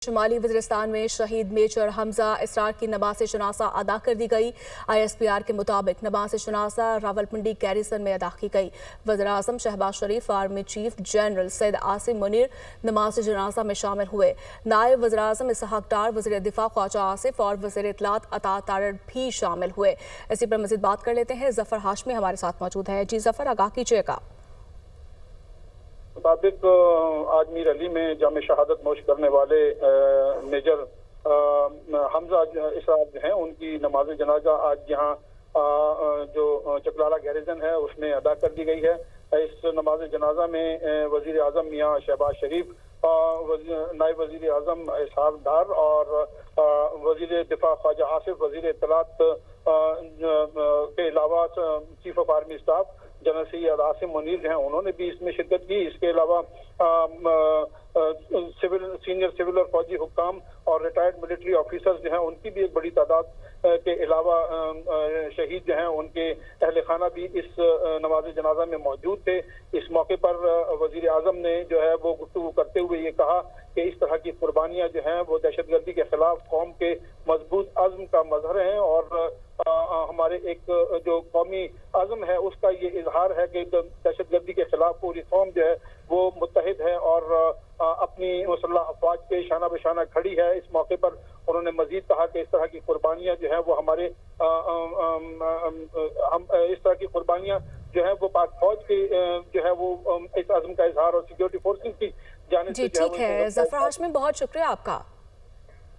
शुमाली वज़ीरिस्तान में शहीद मेजर हमजा इसरार की नमाज जनाजा अदा कर दी गई। ISPR के मुताबिक नमाज जनाजा रावलपिंडी गैरिसन में अदा की गई। वज़ीर-ए-आज़म Shehbaz Sharif, army chief general Syed Asim Munir नमाज जनाजा में शामिल हुए। नायब वज़ीर-ए-आज़म इसहाक डार, वज़ीर दिफा ख्वाजा आसिफ और वज़ीर इत्तलात अता तारड़ भी शामिल हुए। इसी पर मज़ीद बात कर लेते हैं। जफ़र हाशमी हमारे साथ मौजूद है। जी जफ़र, आगाह कीजिएगा। मुताबिक आज मीर अली में जामे शहादत नोश करने वाले मेजर हमजा इसरार जो हैं उनकी नमाज जनाजा आज यहाँ जो चकलाला गैरिजन है उसमें अदा कर दी गई है। इस नमाज जनाजा में वज़ीर आज़म मियाँ शहबाज शरीफ, नायब वज़ीर आज़म इसहाक डार और वज़ीर दिफा ख्वाजा आसिफ, वज़ीर इत्तलात के अलावा chief of army staff general Syed Asim Munir जो हैं उन्होंने भी इसमें शिरकत की। इसके अलावा सीनियर सिविल और फौजी हुक्काम और रिटायर्ड मिलिट्री ऑफिसर्स जो हैं उनकी भी एक बड़ी तादाद के अलावा शहीद जो हैं उनके अहल खाना भी इस नमाज जनाजा में मौजूद थे। इस मौके पर वज़ीर आज़म ने जो है वो गुफ्तगू करते हुए ये कहा कि इस तरह की कुर्बानियाँ जो हैं वो दहशतगर्दी के खिलाफ कौम के मजबूत अज़्म का मजहर हैं और हमारे एक जो कौमी आज़म है उसका ये इजहार है कि दहशतगर्दी के खिलाफ पूरी कौम जो है वो मुत्तहिद है और अपनी मुसल्लह अफवाज के शाना बशाना खड़ी है। इस मौके पर उन्होंने मजीद कहा कि इस तरह की कुर्बानियाँ जो है वो हमारे हम इस तरह की कुर्बानियाँ जो है वो पाक फौज के जो है वो इस आज़म का इजहार और सिक्योरिटी फोर्सेस की जानिब से जी ठीक है। जफ़र हाशमी, बहुत शुक्रिया आपका।